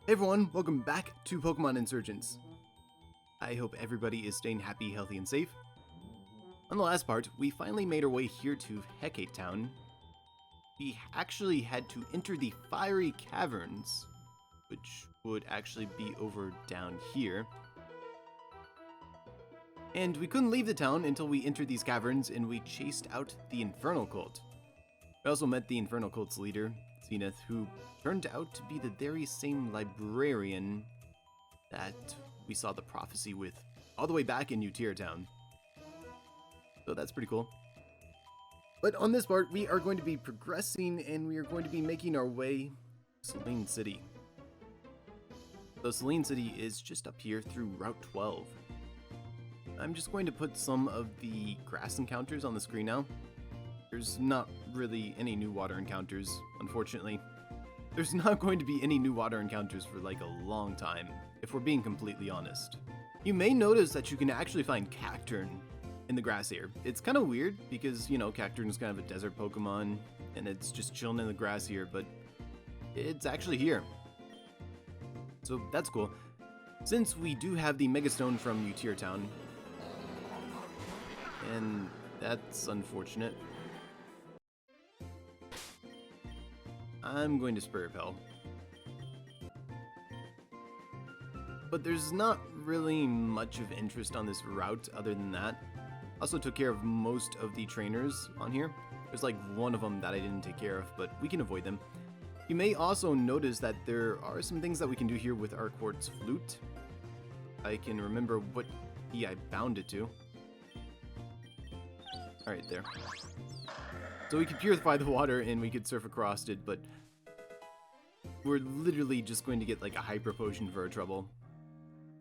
Hey everyone, welcome back to Pokemon Insurgence. I hope everybody is staying happy, healthy, and safe. On the last part, we finally made our way here to Hecate Town. We actually had to enter the Fiery Caverns, which would actually be over down here. And we couldn't leave the town until we entered these caverns and we chased out the Infernal Cult. We also met the Infernal Cult's leader, Zenith, who turned out to be the very same librarian that we saw the prophecy with all the way back in Utira Town. So that's pretty cool. But on this part, we are going to be progressing and we are going to be making our way to Saline City. So Saline City is just up here through Route 12. I'm just going to put some of the grass encounters on the screen now. There's not really any new water encounters, unfortunately. There's not going to be any new water encounters for like a long time, if we're being completely honest. You may notice that you can actually find Cacturne in the grass here. It's kind of weird because, you know, Cacturne is kind of a desert Pokemon and it's just chilling in the grass here, but it's actually here. So that's cool. Since we do have the Mega Stone from Utira Town, and that's unfortunate, I'm going to Spur Repel. But there's not really much of interest on this route other than that. Also took care of most of the trainers on here. There's like one of them that I didn't take care of, but we can avoid them. You may also notice that there are some things that we can do here with our Quartz Flute. I can remember what key I bound it to. Alright, there. So we could purify the water and we could surf across it, but we're literally just going to get like a Hyper Potion for our trouble.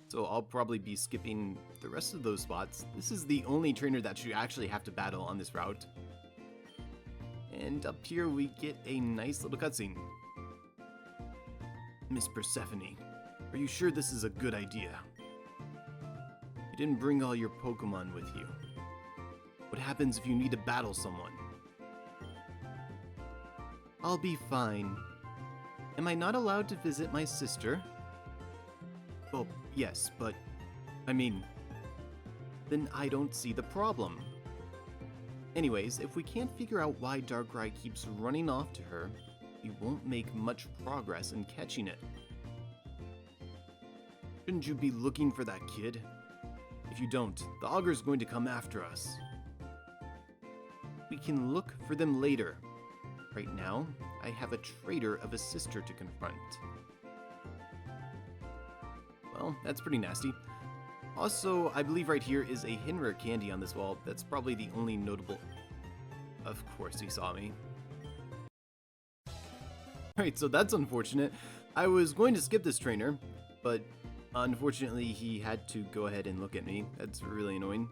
So I'll probably be skipping the rest of those spots. This is the only trainer that you actually have to battle on this route. And up here we get a nice little cutscene. Miss Persephone, are you sure this is a good idea? You didn't bring all your Pokemon with you. What happens if you need to battle someone? I'll be fine. Am I not allowed to visit my sister? Well, yes, but I mean, then I don't see the problem. Anyways, if we can't figure out why Darkrai keeps running off to her, we won't make much progress in catching it. Shouldn't you be looking for that kid? If you don't, the Augur's going to come after us. We can look for them later. Right now, I have a traitor of a sister to confront. Well, that's pretty nasty. Also, I believe right here is a Hinrare candy on this wall. That's probably the only notable... Of course he saw me. Alright, so that's unfortunate. I was going to skip this trainer, but unfortunately he had to go ahead and look at me. That's really annoying.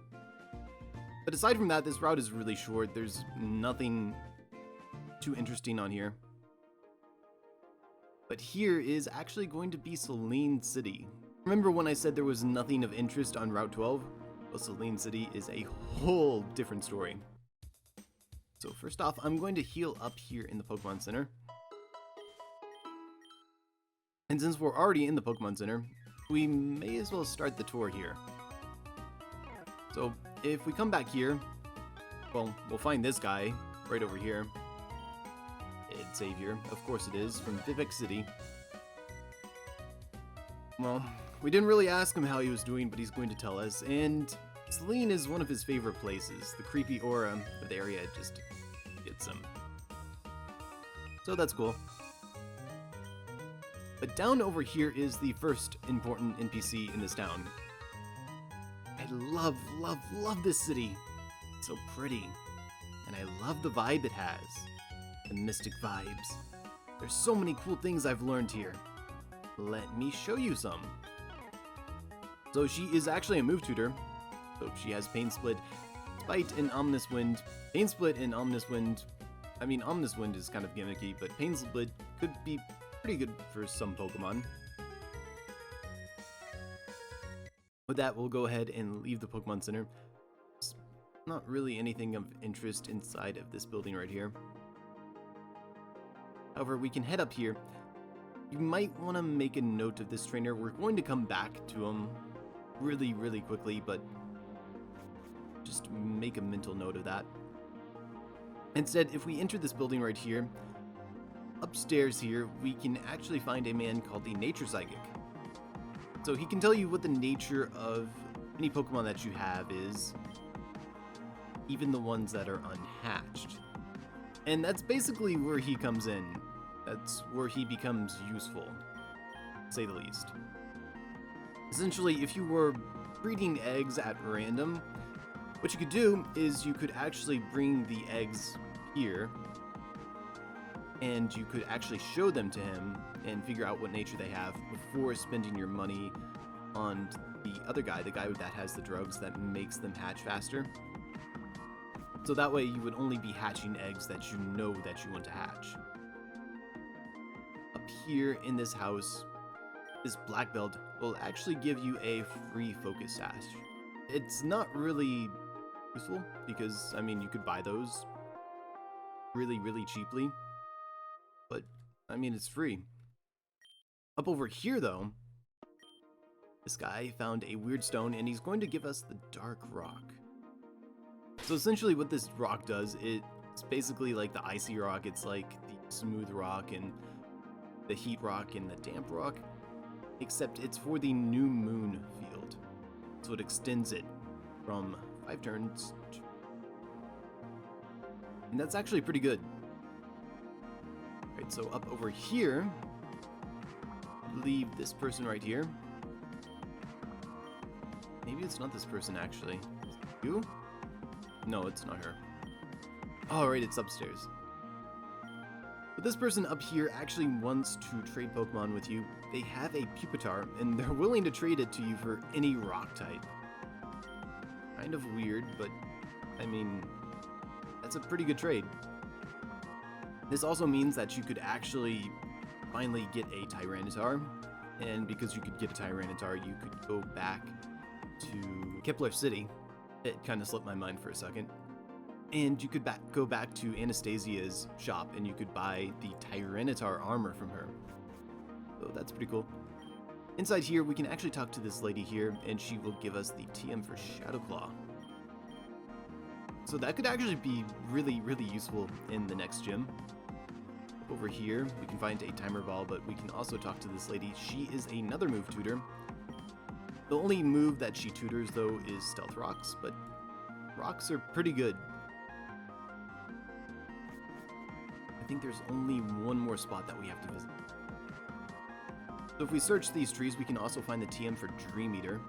But aside from that, this route is really short. There's nothing too interesting on here. But here is actually going to be Saline City. Remember when I said there was nothing of interest on Route 12? Well, Saline City is a whole different story. So first off, I'm going to heal up here in the Pokemon Center. And since we're already in the Pokemon Center, we may as well start the tour here. So if we come back here, well, we'll find this guy right over here. It's Xavier, of course it is, from Vivek City. Well, we didn't really ask him how he was doing, but he's going to tell us, and Selene is one of his favorite places. The creepy aura of the area just gets him. So that's cool. But down over here is the first important NPC in this town. I love, love, love this city. It's so pretty. And I love the vibe it has. The mystic vibes. There's so many cool things I've learned here. Let me show you some. So she is actually a move tutor. So she has Pain Split, Spite, and Ominous Wind. Pain Split and Ominous Wind. I mean, Ominous Wind is kind of gimmicky, but Pain Split could be pretty good for some Pokemon. With that, we'll go ahead and leave the Pokemon Center. There's not really anything of interest inside of this building right here. However, we can head up here you might want to make a note of this trainer. We're going to come back to him really, really quickly, but just make a mental note of that. Instead, if we enter this building right here, upstairs here, we can actually find a man called the Nature Psychic. So he can tell you what the nature of any Pokemon that you have is, even the ones that are unhatched. And that's basically where he comes in. That's where he becomes useful, to say the least. Essentially, if you were breeding eggs at random, what you could do is you could actually bring the eggs here, and you could actually show them to him and figure out what nature they have before spending your money on the other guy, the guy that has the drugs that makes them hatch faster. So that way you would only be hatching eggs that you know that you want to hatch. Up here in this house, this black belt will actually give you a free focus sash. It's not really useful because, I mean, you could buy those really, really cheaply, but I mean, it's free. Up over here though, this guy found a weird stone and he's going to give us the dark rock. So essentially what this rock does, it's basically like the icy rock. It's like the smooth rock and the heat rock and the damp rock, except it's for the new moon field. So it extends it from 5 turns to... and that's actually pretty good. Alright, so up over here, I believe this person right here. Maybe it's not this person actually. Is it you? No, it's not her. Alright, it's upstairs. But this person up here actually wants to trade Pokemon with you. They have a Pupitar, and they're willing to trade it to you for any rock type. Kind of weird, but I mean, that's a pretty good trade. This also means that you could actually finally get a Tyranitar, and because you could get a Tyranitar, you could go back to Kepler City. It kind of slipped my mind for a second. And you could go back to Anastasia's shop and you could buy the Tyranitar Armor from her. So that's pretty cool. Inside here, we can actually talk to this lady here, and she will give us the TM for Shadowclaw. So that could actually be really, really useful in the next gym. Over here, we can find a Timer Ball, but we can also talk to this lady. She is another move tutor. The only move that she tutors, though, is Stealth Rocks, but rocks are pretty good. I think there's only one more spot that we have to visit. So if we search these trees, we can also find the TM for Dream Eater.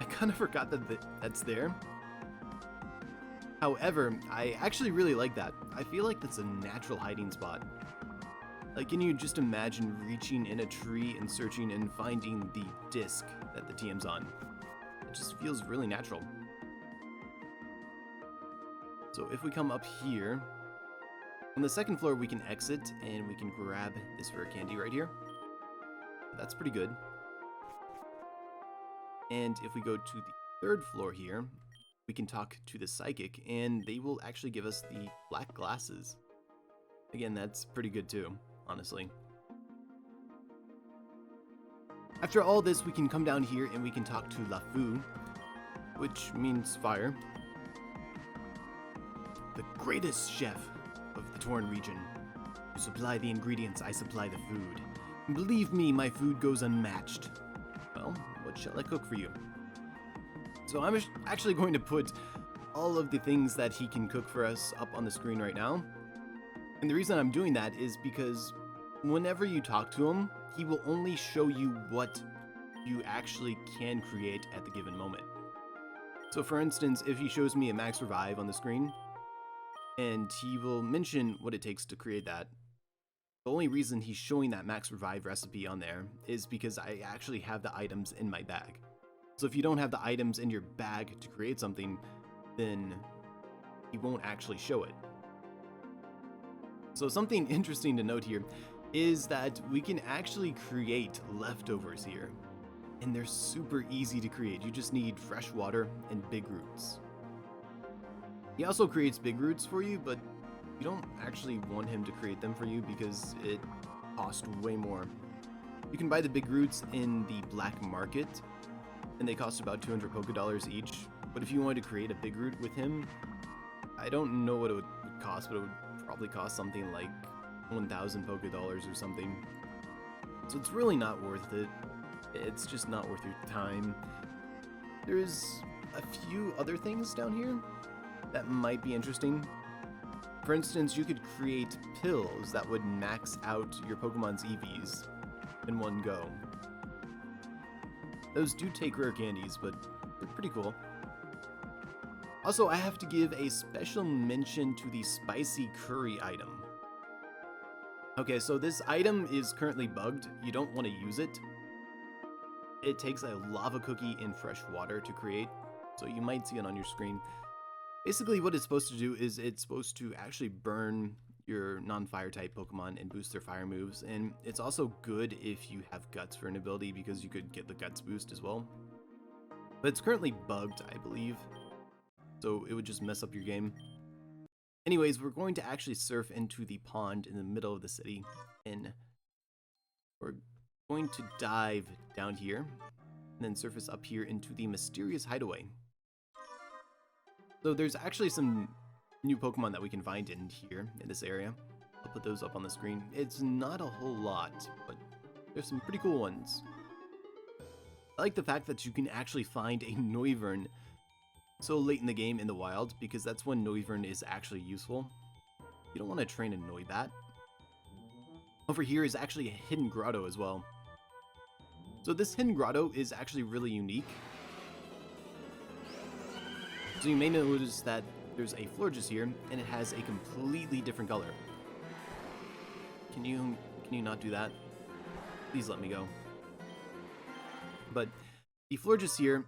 I kind of forgot that that's there. However, I actually really like that. I feel like that's a natural hiding spot. Like, can you just imagine reaching in a tree and searching and finding the disc that the TM's on? It just feels really natural. So if we come up here, on the second floor we can exit and we can grab this rare candy right here. That's pretty good. And if we go to the third floor here, we can talk to the psychic and they will actually give us the black glasses. Again, that's pretty good too, honestly. After all this, we can come down here and we can talk to LaFou, which means fire. The greatest chef of the Torn region. You supply the ingredients, I supply the food. Believe me, my food goes unmatched. Well, what shall I cook for you? So I'm actually going to put all of the things that he can cook for us up on the screen right now. And the reason I'm doing that is because whenever you talk to him, he will only show you what you actually can create at the given moment. So for instance, if he shows me a Max Revive on the screen, and he will mention what it takes to create that, the only reason he's showing that Max Revive recipe on there is because I actually have the items in my bag. So if you don't have the items in your bag to create something, then he won't actually show it. So something interesting to note here is that we can actually create leftovers here. And they're super easy to create. You just need fresh water and big roots. He also creates big roots for you, but you don't actually want him to create them for you because it costs way more. You can buy the big roots in the black market, and they cost about 200 Poké each. But if you wanted to create a big root with him, I don't know what it would cost, but it would probably cost something like 1,000 Poké or something. So it's really not worth it. It's just not worth your time. There's a few other things down here that might be interesting. For instance, you could create pills that would max out your Pokemon's EVs in one go. Those do take rare candies, but they're pretty cool. Also, I have to give a special mention to the spicy curry item. Okay, so this item is currently bugged. You don't want to use it. It takes a lava cookie in fresh water to create, so you might see it on your screen. Basically, what it's supposed to do is it's supposed to actually burn your non-fire type Pokemon and boost their fire moves, and it's also good if you have Guts for an ability because you could get the Guts boost as well. But it's currently bugged, I believe, so it would just mess up your game. Anyways, we're going to actually surf into the pond in the middle of the city, and we're going to dive down here and then surface up here into the mysterious hideaway. So there's actually some new Pokemon that we can find in here, in this area. I'll put those up on the screen. It's not a whole lot, but there's some pretty cool ones. I like the fact that you can actually find a Noivern so late in the game in the wild, because that's when Noivern is actually useful. You don't want to train a Noibat. Over here is actually a hidden grotto as well. So this hidden grotto is actually really unique. So you may notice that there's a Florges here, and it has a completely different color. Can you not do that? Please let me go. But the Florges here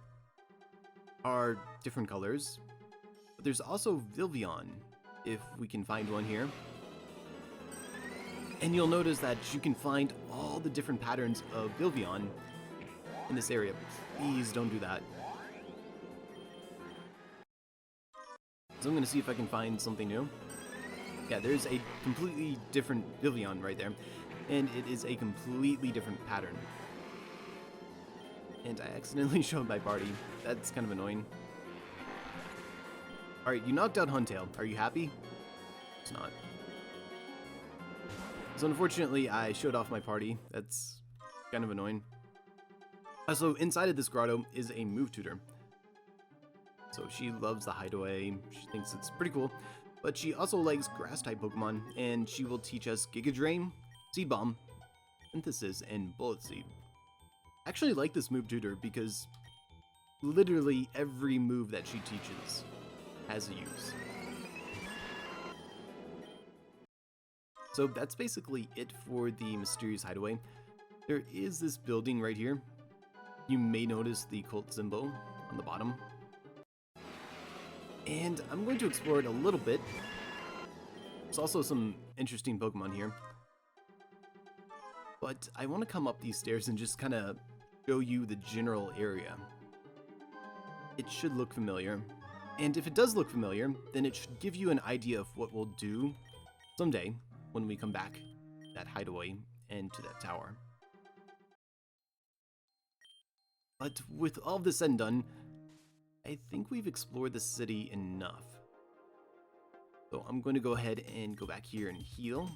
are different colors. But there's also Vilvion, if we can find one here. And you'll notice that you can find all the different patterns of Vilvion in this area. Please don't do that. So I'm going to see if I can find something new. Yeah, there's a completely different Vilvion right there. And it is a completely different pattern. And I accidentally showed my party. That's kind of annoying. Alright, you knocked out Huntail. Are you happy? It's not. So unfortunately, I showed off my party. That's kind of annoying. So inside of this grotto is a move tutor. So she loves the hideaway, she thinks it's pretty cool, but she also likes grass-type Pokemon, and she will teach us Giga Drain, Seed Bomb, Synthesis, and Bullet Seed. I actually like this move tutor because literally every move that she teaches has a use. So that's basically it for the mysterious hideaway. There is this building right here. You may notice the cult symbol on the bottom. And I'm going to explore it a little bit. There's also some interesting Pokemon here. But I want to come up these stairs and just kind of show you the general area. It should look familiar. And if it does look familiar, then it should give you an idea of what we'll do someday when we come back to that hideaway and to that tower. But with all of this said and done, I think we've explored the city enough. So I'm going to go ahead and go back here and heal.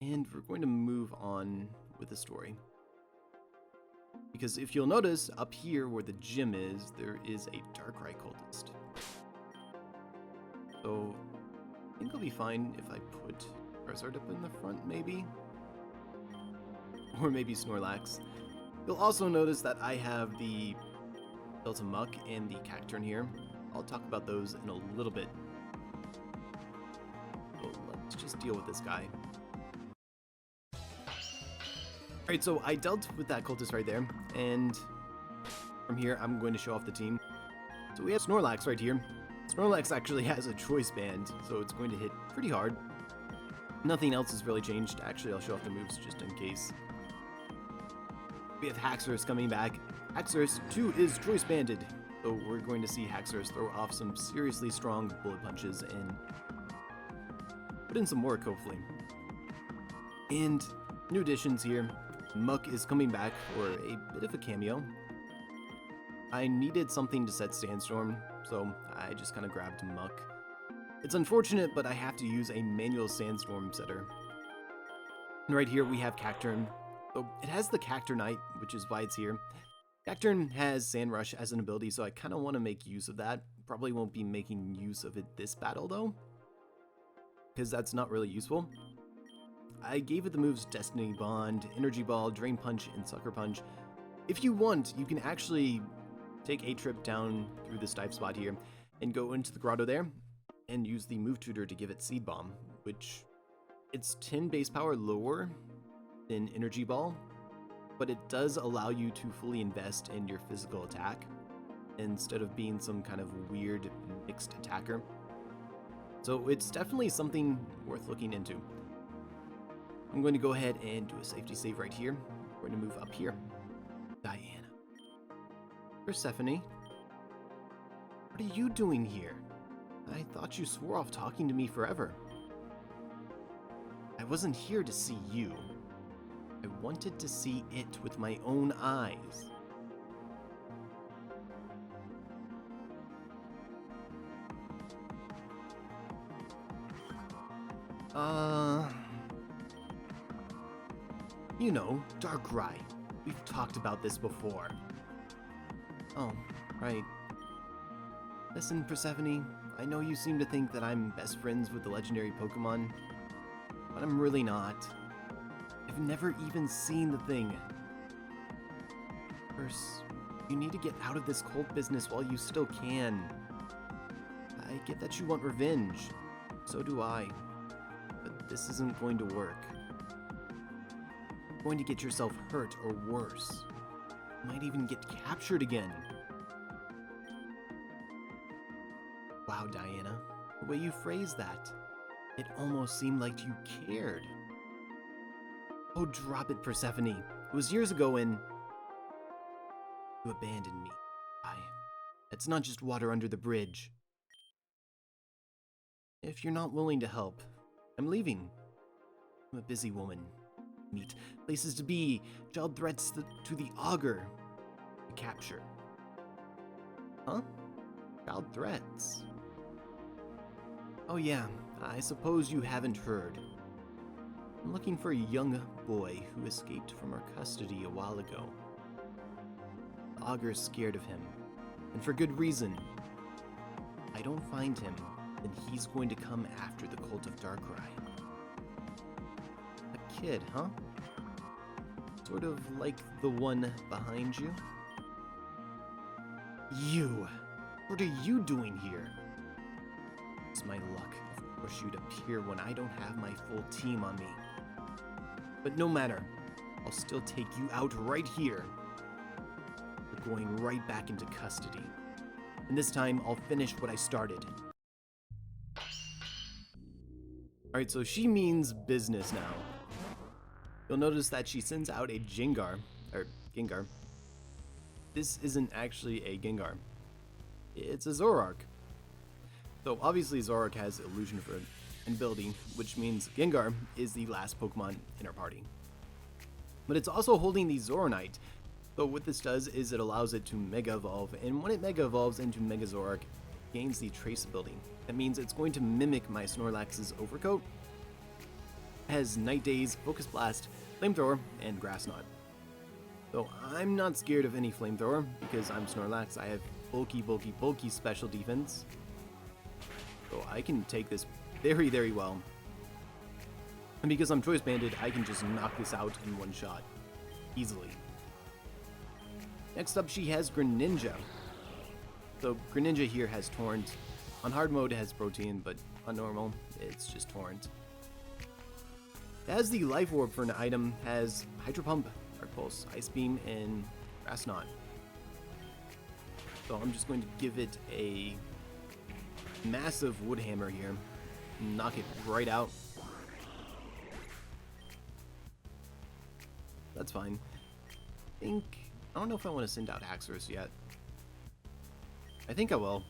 And we're going to move on with the story. Because if you'll notice, up here where the gym is, there is a Darkrai cultist. So I think I'll be fine if I put Charizard up in the front, maybe? Or maybe Snorlax. You'll also notice that I have the Delta Muck and the Cacturne here. I'll talk about those in a little bit. So let's just deal with this guy. Alright, so I dealt with that cultist right there, and from here I'm going to show off the team. So we have Snorlax right here. Snorlax actually has a choice band, so it's going to hit pretty hard. Nothing else has really changed. Actually, I'll show off the moves just in case. We have Haxorus coming back. Haxorus, too, is choice banded. So we're going to see Haxorus throw off some seriously strong bullet punches and put in some work, hopefully. And new additions here. Muck is coming back for a bit of a cameo. I needed something to set Sandstorm, so I just kind of grabbed Muck. It's unfortunate, but I have to use a manual Sandstorm setter. And right here we have Cacturne. So it has the Cacturnite, which is why it's here. Cacturne has Sand Rush as an ability, so I kind of want to make use of that. Probably won't be making use of it this battle, though, because that's not really useful. I gave it the moves Destiny Bond, Energy Ball, Drain Punch, and Sucker Punch. If you want, you can actually take a trip down through this dive spot here and go into the grotto there and use the move tutor to give it Seed Bomb, which it's 10 base power lower than Energy Ball, but it does allow you to fully invest in your physical attack instead of being some kind of weird mixed attacker. So it's definitely something worth looking into. I'm going to go ahead and do a safety save right here. We're going to move up here. Diana. Persephone. What are you doing here? I thought you swore off talking to me forever. I wasn't here to see you. I wanted to see it with my own eyes. You know, Darkrai. We've talked about this before. Oh, right. Listen, Persephone, I know you seem to think that I'm best friends with the legendary Pokemon, but I'm really not. I've never even seen the thing. Perse, you need to get out of this cult business while you still can. I get that you want revenge. So do I. But this isn't going to work. You're going to get yourself hurt or worse. You might even get captured again. Wow, Diana, the way you phrased that, it almost seemed like you cared. Oh, drop it, Persephone. It was years ago when you abandoned me. It's not just water under the bridge. If you're not willing to help, I'm leaving. I'm a busy woman. Meet places to be, child threats to the augur to capture. Huh? Child threats? Oh yeah, I suppose you haven't heard. I'm looking for a young boy who escaped from our custody a while ago. The augur's scared of him, and for good reason. If I don't find him, then he's going to come after the cult of Darkrai. A kid, huh? Sort of like the one behind you? You! What are you doing here? It's my luck, of course, you'd appear when I don't have my full team on me. But no matter, I'll still take you out right here. We're going right back into custody. And this time, I'll finish what I started. Alright, so she means business now. You'll notice that she sends out a Gengar. This isn't actually a Gengar. It's a Zoroark. So obviously Zoroark has Illusion for an ability, which means Gengar is the last Pokemon in our party. But it's also holding the Zoronite. So what this does is it allows it to Mega Evolve, and when it Mega Evolves into Mega Zoroark, it gains the Trace ability. That means it's going to mimic my Snorlax's Overcoat. It has Night Daze, Focus Blast, Flamethrower, and Grass Knot. So I'm not scared of any Flamethrower, because I'm Snorlax. I have bulky special defense. So I can take this very, very well. And because I'm Choice Banded, I can just knock this out in one shot. Easily. Next up, she has Greninja. So Greninja here has Torrent. On hard mode, it has Protein, but on normal, it's just Torrent. It has the Life Orb for an item, has Hydro Pump, Dark Pulse, Ice Beam, and Grass Knot. So I'm just going to give it a massive Wood Hammer here. Knock it right out. That's fine. I don't know if I want to send out Haxorus yet. I think I will.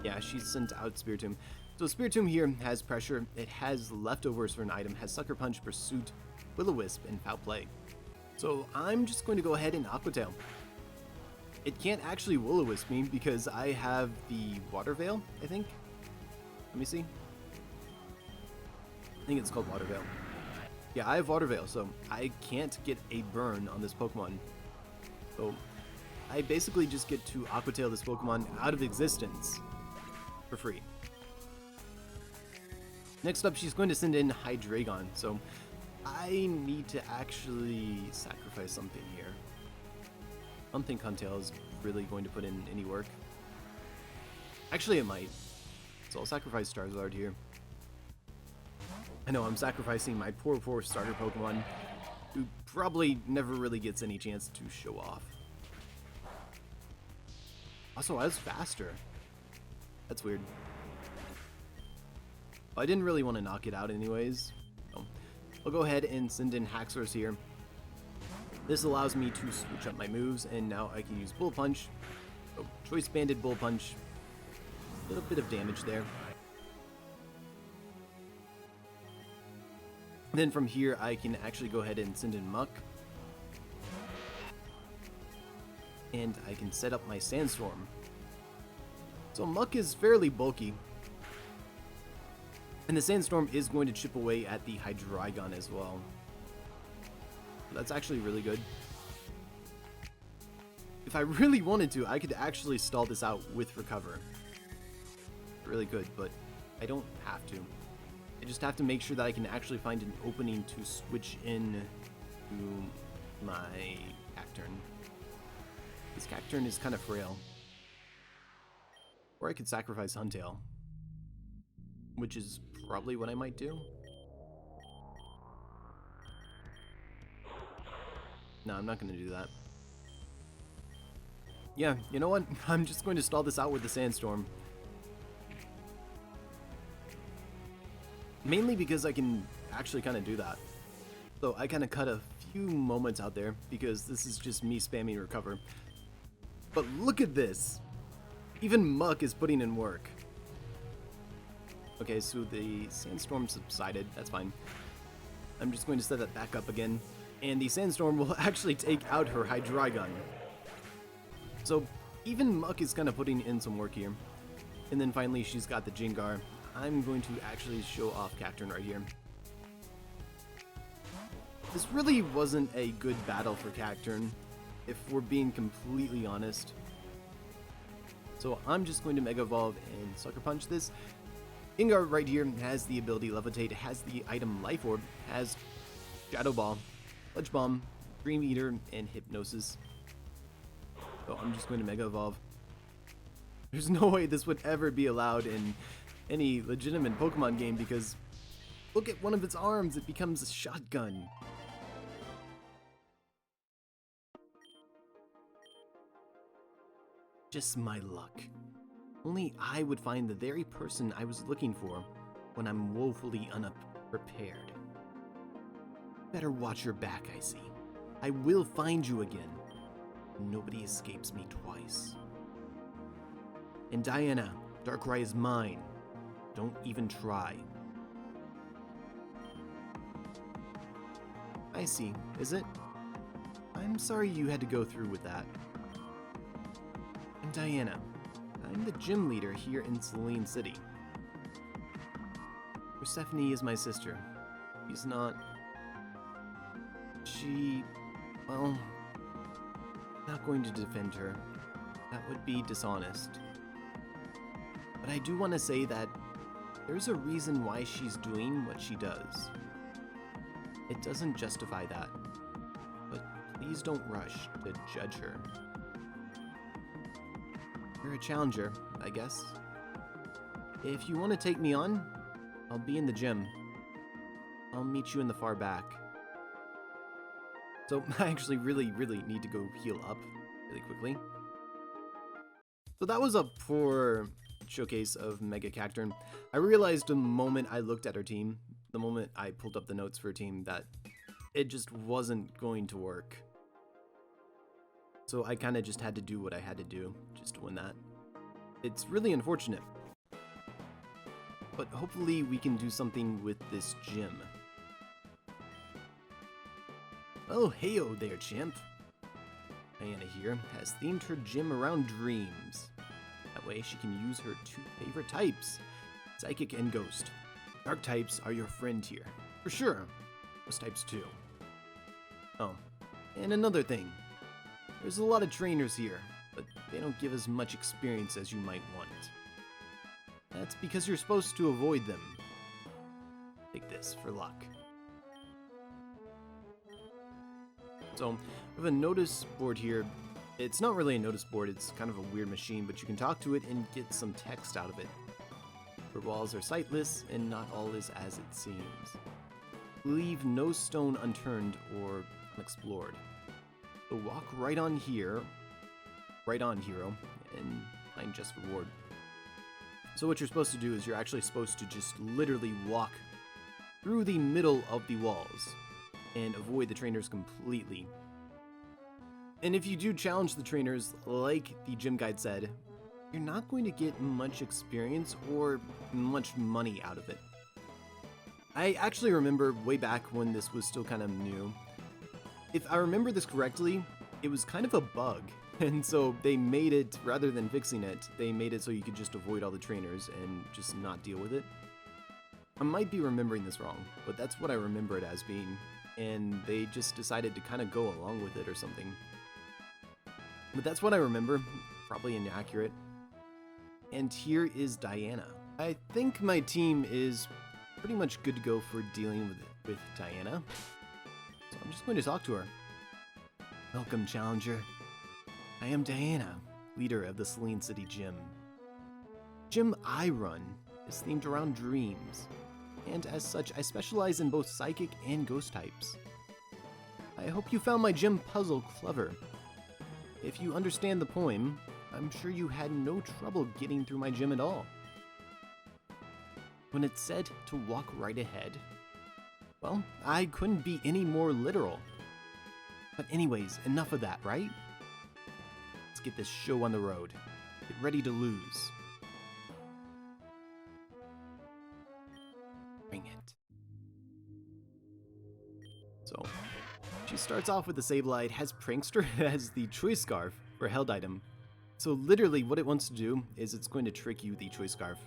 Yeah, she sent out Spiritomb. So Spiritomb here has Pressure, it has Leftovers for an item, has Sucker Punch, Pursuit, Will-O-Wisp, and Foul Play. So I'm just going to go ahead and Aqua Tail. It can't actually Will-O-Wisp me because I have the Water Veil, I think. Let me see. I think it's called Water Veil. Yeah, I have Water Veil, so I can't get a burn on this Pokemon. So I basically just get to Aqua Tail this Pokemon out of existence for free. Next up, she's going to send in Hydreigon, so I need to actually sacrifice something here. I don't think Huntail is really going to put in any work. Actually, it might. So I'll sacrifice Charizard here. I know I'm sacrificing my poor starter Pokemon, who probably never really gets any chance to show off. Also, I was faster. That's weird. I didn't really want to knock it out anyways. So I'll go ahead and send in Haxorus here. This allows me to switch up my moves, and now I can use Bull Punch. So Choice Banded Bull Punch. A little bit of damage there. Then from here, I can actually go ahead and send in Muck. And I can set up my Sandstorm. So Muck is fairly bulky. And the Sandstorm is going to chip away at the Hydreigon as well. That's actually really good. If I really wanted to, I could actually stall this out with Recover. Really good, but I don't have to. I just have to make sure that I can actually find an opening to switch in to my Cacturne. This Cacturne is kind of frail. Or I could sacrifice Huntail, which is probably what I might do. No, I'm not going to do that. Yeah, you know what? I'm just going to stall this out with the Sandstorm. Mainly because I can actually kind of do that. So I kind of cut a few moments out there because this is just me spamming Recover. But look at this! Even Muck is putting in work. Okay, so the Sandstorm subsided. That's fine. I'm just going to set that back up again. And the Sandstorm will actually take out her Hydreigon. So even Muck is kind of putting in some work here. And then finally she's got the Jingar. I'm going to actually show off Cacturne right here. This really wasn't a good battle for Cacturne, if we're being completely honest. So I'm just going to Mega Evolve and Sucker Punch this. Gengar right here has the ability Levitate, has the item Life Orb, has Shadow Ball, Sludge Bomb, Dream Eater, and Hypnosis. So I'm just going to Mega Evolve. There's no way this would ever be allowed in any legitimate Pokemon game because look at one of its arms, it becomes a shotgun. Just my luck. Only I would find the very person I was looking for when I'm woefully unprepared. Better watch your back, I see. I will find you again. Nobody escapes me twice. And Diana, Darkrai is mine. Don't even try. I see, is it? I'm sorry you had to go through with that. I'm Diana. I'm the gym leader here in Saline City. Persephone is my sister. She's not... well... I'm not going to defend her. That would be dishonest. But I do want to say that there's a reason why she's doing what she does. It doesn't justify that. But please don't rush to judge her. You're a challenger, I guess. If you want to take me on, I'll be in the gym. I'll meet you in the far back. So I actually really need to go heal up really quickly. So that was a poor showcase of Mega Cacturne. I realized the moment I looked at her team, the moment I pulled up the notes for her team, that it just wasn't going to work. So I kind of just had to do what I had to do just to win that. It's really unfortunate. But hopefully we can do something with this gym. Oh, heyo there, champ. Diana here has themed her gym around dreams. That way she can use her two favorite types, Psychic and Ghost. Dark types are your friend here, for sure. Ghost types too. Oh, and another thing. There's a lot of trainers here, but they don't give as much experience as you might want. That's because you're supposed to avoid them. Take this for luck. So, we have a notice board here. It's not really a notice board, it's kind of a weird machine, but you can talk to it and get some text out of it. Your walls are sightless, and not all is as it seems. Leave no stone unturned or unexplored. So walk right on here, right on, hero, and find just reward. So what you're supposed to do is you're actually supposed to just literally walk through the middle of the walls and avoid the trainers completely. And if you do challenge the trainers, like the gym guide said, you're not going to get much experience or much money out of it. I actually remember way back when this was still kind of new. If I remember this correctly, it was kind of a bug. And so they made it, rather than fixing it, they made it so you could just avoid all the trainers and just not deal with it. I might be remembering this wrong, but that's what I remember it as being. And they just decided to kind of go along with it or something. But that's what I remember, probably inaccurate. And here is Diana. I think my team is pretty much good to go for dealing with Diana. So I'm just going to talk to her. Welcome, challenger. I am Diana, leader of the Saline City gym. Gym I run is themed around dreams, and as such I specialize in both psychic and ghost types. I hope you found my gym puzzle clever. If you understand the poem, I'm sure you had no trouble getting through my gym at all. When it said to walk right ahead, well, I couldn't be any more literal. But anyways, enough of that, right? Let's get this show on the road. Get ready to lose. Bring it. So, she starts off with the Sableye, has Prankster as the Choice Scarf for held item. So literally what it wants to do is it's going to trick you with the Choice Scarf.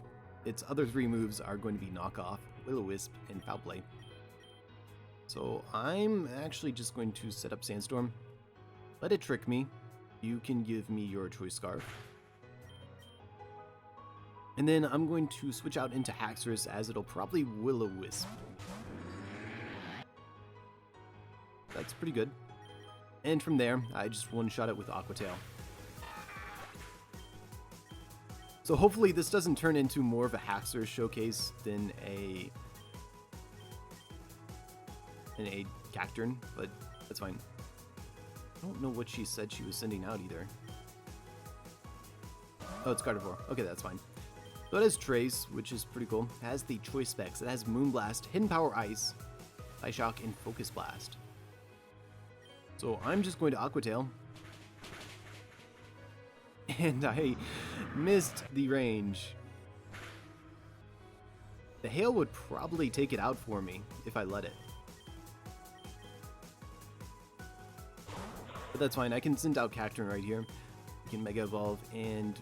Its other three moves are going to be Knock Off, Will-O-Wisp, and Foul Play. So I'm actually just going to set up Sandstorm. Let it trick me. You can give me your Choice Scarf. And then I'm going to switch out into Haxorus as it'll probably Will-O-Wisp. That's pretty good. And from there, I just one-shot it with Aqua Tail. So hopefully this doesn't turn into more of a Haxorus showcase than a Cacturne, but that's fine. I don't know what she said she was sending out either. Oh, it's Gardevoir. Okay, that's fine. So it has Trace, which is pretty cool. It has the choice specs. It has Moonblast, Hidden Power Ice, Psyshock, and Focus Blast. So I'm just going to Aqua Tail. And I missed the range. The hail would probably take it out for me if I let it. But that's fine, I can send out Cacturne right here. I can Mega Evolve, and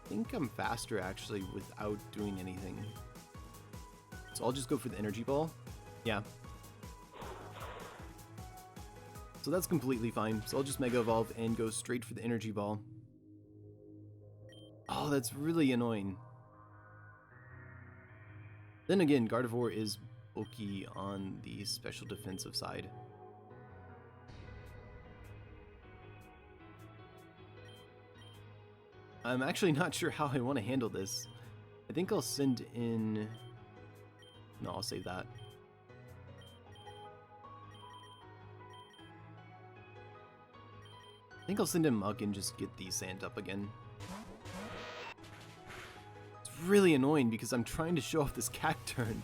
I think I'm faster actually without doing anything. So I'll just go for the Energy Ball. Yeah. So that's completely fine. So I'll just Mega Evolve and go straight for the Energy Ball. Oh, that's really annoying. Then again, Gardevoir is bulky on the special defensive side. I'm actually not sure how I want to handle this. I think I'll send in... No, I'll save that. I think I'll send in Muk and just get the sand up again. It's really annoying because I'm trying to show off this Cacturne,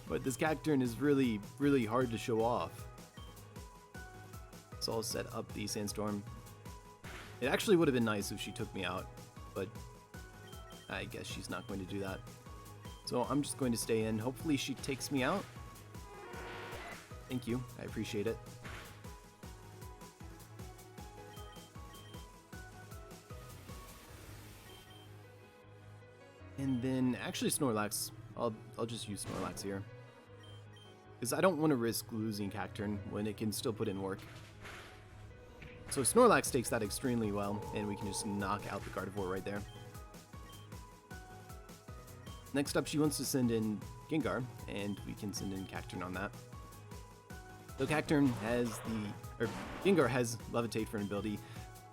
but this Cacturne is really, really hard to show off. So I'll set up the Sandstorm. It actually would have been nice if she took me out, but I guess she's not going to do that. So I'm just going to stay in. Hopefully she takes me out. Thank you. I appreciate it. And then actually Snorlax. I'll just use Snorlax here. Because I don't want to risk losing Cacturne when it can still put in work. So Snorlax takes that extremely well, and we can just knock out the Gardevoir right there. Next up, she wants to send in Gengar, and we can send in Cacturne on that. So Cacturne has Gengar has Levitate for an ability,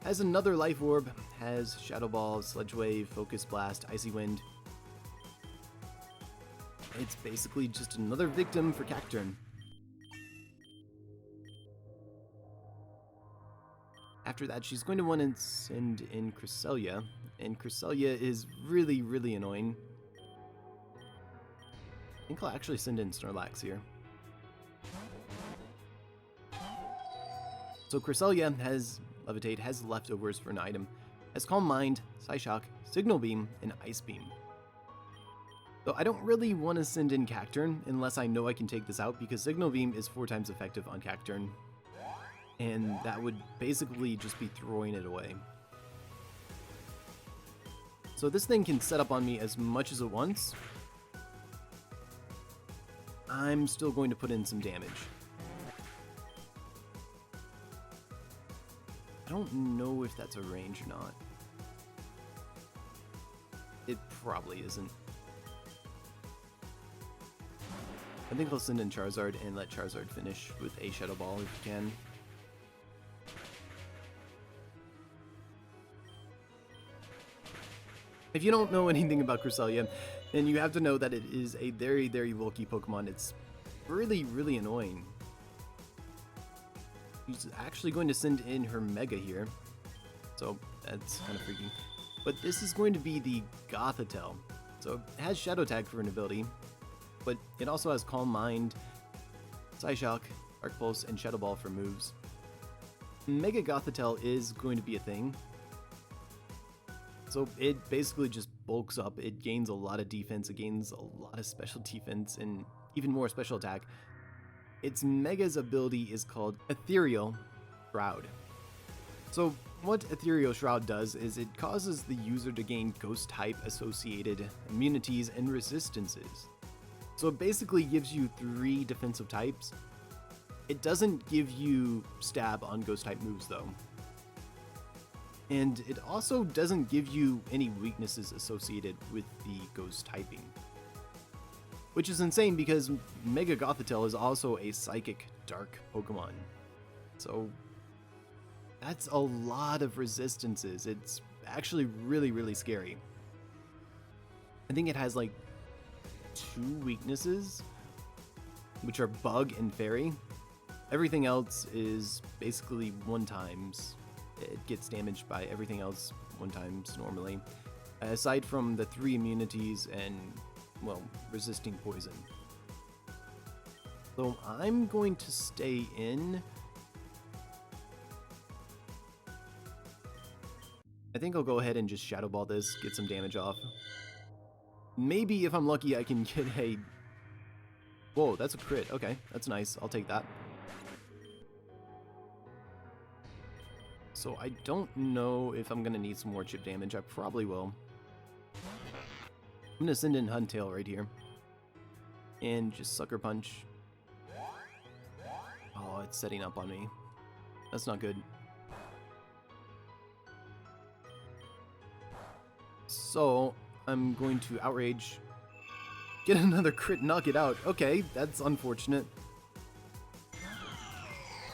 has another Life Orb, has Shadow Ball, Sludge Wave, Focus Blast, Icy Wind. It's basically just another victim for Cacturne. After that, she's going to want to send in Cresselia, and Cresselia is really, really annoying. I think I'll actually send in Snorlax here. So Cresselia has Levitate, has leftovers for an item, has Calm Mind, Psyshock, Signal Beam, and Ice Beam. So I don't really want to send in Cacturne unless I know I can take this out, because Signal Beam is 4 times effective on Cacturne. And that would basically just be throwing it away. So this thing can set up on me as much as it wants. I'm still going to put in some damage. I don't know if that's a range or not. It probably isn't. I think I'll send in Charizard and let Charizard finish with a Shadow Ball if you can. If you don't know anything about Cresselia, then you have to know that it is a very, very bulky Pokemon. It's really, really annoying. She's actually going to send in her Mega here, so that's kind of freaky. But this is going to be the Gothitelle. So it has Shadow Tag for an ability, but it also has Calm Mind, Psyshock, Arc Pulse, and Shadow Ball for moves. Mega Gothitelle is going to be a thing. So it basically just bulks up. It gains a lot of defense, it gains a lot of special defense, and even more special attack. Its Mega's ability is called Ethereal Shroud. So what Ethereal Shroud does is it causes the user to gain ghost type associated immunities and resistances. So it basically gives you 3 defensive types. It doesn't give you stab on ghost type moves though. And it also doesn't give you any weaknesses associated with the ghost typing. Which is insane because Mega Gothitelle is also a psychic dark Pokemon. So that's a lot of resistances. It's actually really, really scary. I think it has like 2 weaknesses, which are Bug and Fairy. Everything else is basically 1-times. It gets damaged by everything else 1-times normally, aside from the 3 immunities and, well, resisting poison. So I'm going to stay in. I think I'll go ahead and just Shadow Ball this, get some damage off. Maybe if I'm lucky I can get a... Whoa, that's a crit. Okay, that's nice. I'll take that. So I don't know if I'm going to need some more chip damage. I probably will. I'm going to send in Huntail right here. And just Sucker Punch. Oh, it's setting up on me. That's not good. So I'm going to Outrage. Get another crit, knock it out. Okay, that's unfortunate.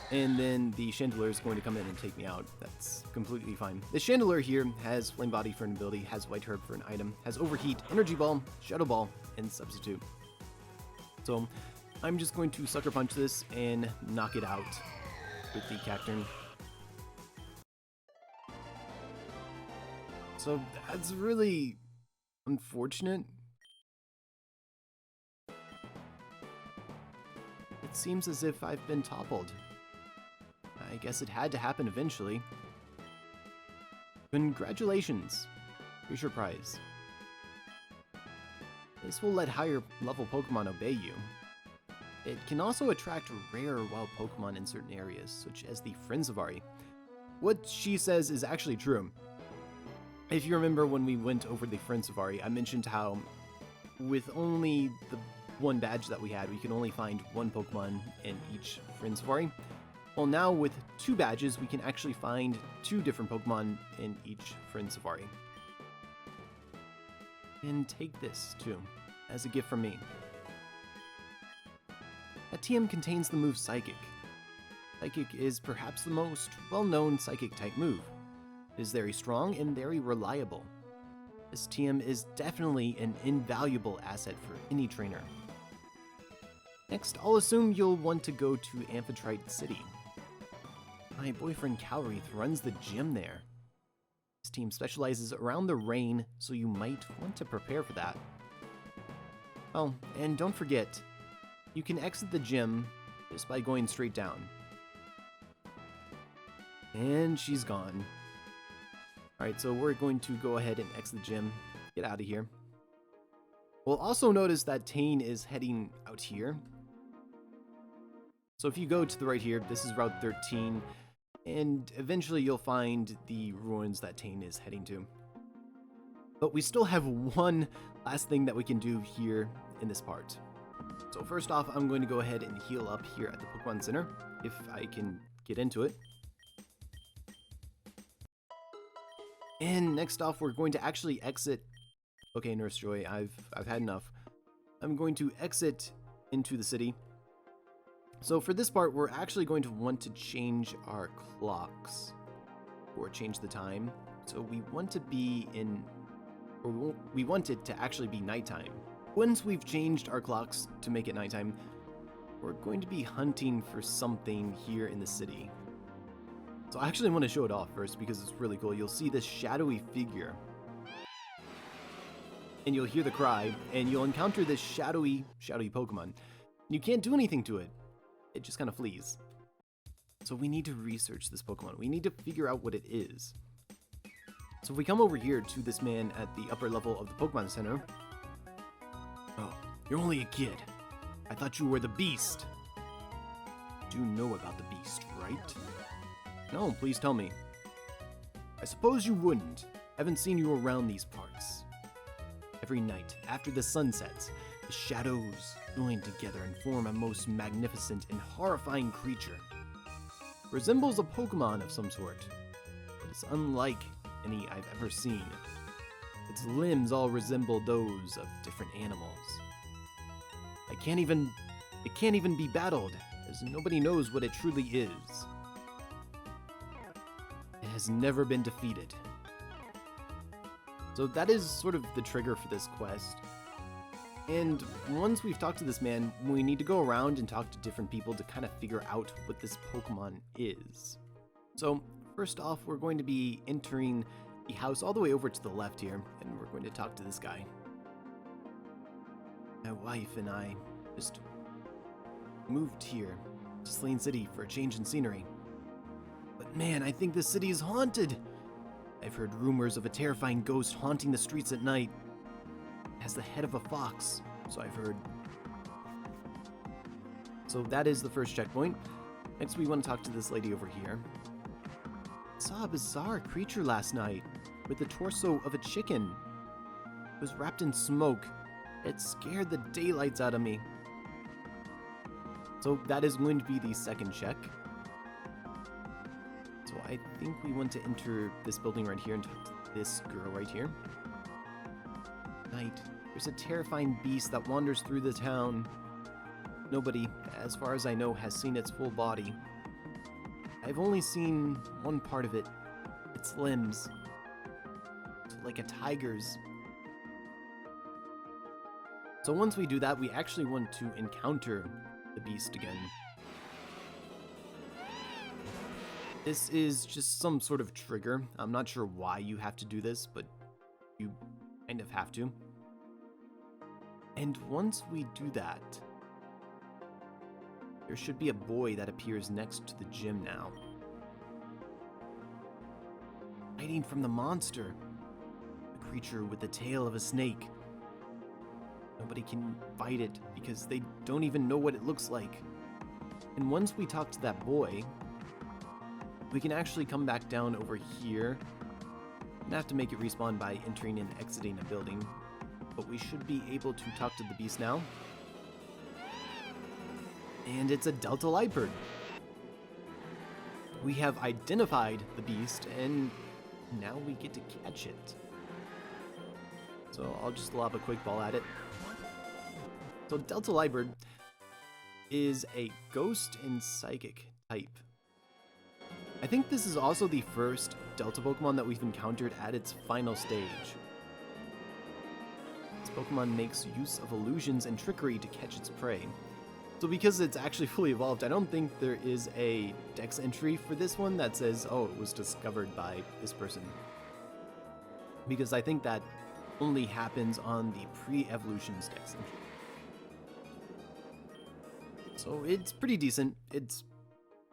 And then the Chandelure is going to come in and take me out. That's completely fine. The Chandelure here has Flame Body for an ability, has White Herb for an item, has Overheat, Energy Ball, Shadow Ball, and Substitute. So I'm just going to Sucker Punch this and knock it out with the Cacturne. So that's really unfortunate. It seems as if I've been toppled. I guess it had to happen eventually. Congratulations! Here's your prize. This will let higher level Pokemon obey you. It can also attract rare wild Pokemon in certain areas, such as the Frenzivari. What she says is actually true. If you remember when we went over the Frenzivari, I mentioned how with only the one badge that we had, we can only find one Pokemon in each Frenzivari. Well, now with 2 badges, we can actually find 2 different Pokemon in each Frenzivari. And take this, too, as a gift from me. That TM contains the move Psychic. Psychic is perhaps the most well-known Psychic-type move. It is very strong and very reliable. This TM is definitely an invaluable asset for any trainer. Next, I'll assume you'll want to go to Untitled City. My boyfriend Calreath runs the gym there. His team specializes around the rain, so you might want to prepare for that. Oh, and don't forget, you can exit the gym just by going straight down. And she's gone. Alright, so we're going to go ahead and exit the gym. Get out of here. We'll also notice that Tane is heading out here. So if you go to the right here, this is Route 13, and eventually you'll find the ruins that Tane is heading to. But we still have one last thing that we can do here in this part. So first off, I'm going to go ahead and heal up here at the Pokemon Center, if I can get into it. And next off, we're going to actually exit. Okay, Nurse Joy, I've had enough. I'm going to exit into the city. So for this part, we're actually going to want to change our clocks, or change the time. So we want to be in, or we want it to actually be nighttime. Once we've changed our clocks to make it nighttime, we're going to be hunting for something here in the city. So I actually want to show it off first because it's really cool. You'll see this shadowy figure, and you'll hear the cry, and you'll encounter this shadowy Pokemon. You can't do anything to it. It just kind of flees. So we need to research this Pokemon. We need to figure out what it is. So if we come over here to this man at the upper level of the Pokemon Center. Oh, you're only a kid. I thought you were the Beast. You know about the Beast, right? No, please tell me. I suppose you wouldn't. Haven't seen you around these parts. Every night, after the sun sets, the shadows join together and form a most magnificent and horrifying creature. Resembles a Pokemon of some sort, but it's unlike any I've ever seen. Its limbs all resemble those of different animals. It can't even be battled, as nobody knows what it truly is. It has never been defeated. So that is sort of the trigger for this quest. And once we've talked to this man, we need to go around and talk to different people to kind of figure out what this Pokemon is. So first off, we're going to be entering the house all the way over to the left here, and we're going to talk to this guy. My wife and I just moved here to Saline City for a change in scenery. But man, I think this city is haunted. I've heard rumors of a terrifying ghost haunting the streets at night. It has the head of a fox, so I've heard. So that is the first checkpoint. Next, we want to talk to this lady over here. I saw a bizarre creature last night with the torso of a chicken. It was wrapped in smoke. It scared the daylights out of me. So that is going to be the second check. So I think we want to enter this building right here and talk to this girl right here. Night, there's a terrifying beast that wanders through the town. Nobody, as far as I know, has seen its full body. I've only seen one part of it, its limbs. It's like a tiger's. So once we do that, we actually want to encounter the beast again. This is just some sort of trigger. I'm not sure why you have to do this, but you kind of have to. And once we do that, there should be a boy that appears next to the gym now. hiding from the monster. A creature with the tail of a snake. Nobody can fight it because they don't even know what it looks like. And once we talk to that boy, we can actually come back down over here. And have to make it respawn by entering and exiting a building. But we should be able to talk to the beast now. And it's a Delta Lybird. We have identified the beast, and now we get to catch it. So I'll just lob a quick ball at it. So Delta Lybird is a ghost and psychic type. I think this is also the first Delta Pokemon that we've encountered at its final stage. This Pokemon makes use of illusions and trickery to catch its prey. So because it's actually fully evolved, I don't think there is a dex entry for this one that says, oh, it was discovered by this person. Because I think that only happens on the pre-evolutions dex entry. So it's pretty decent. It's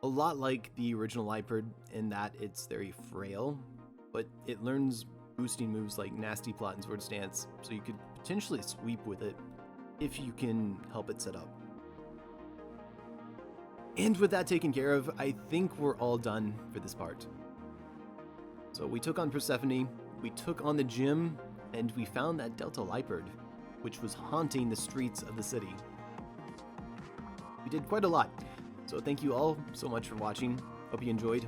a lot like the original Lybird in that it's very frail, but it learns boosting moves like Nasty Plot and Sword Stance, so you could potentially sweep with it if you can help it set up. And with that taken care of, I think we're all done for this part. So we took on Persephone, we took on the gym, and we found that Delta Lybird, which was haunting the streets of the city. We did quite a lot. So thank you all so much for watching. Hope you enjoyed.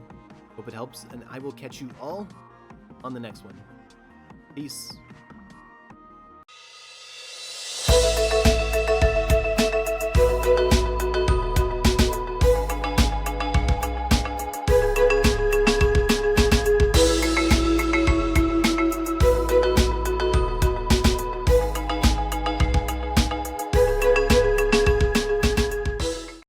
Hope it helps, and I will catch you all on the next one. Peace.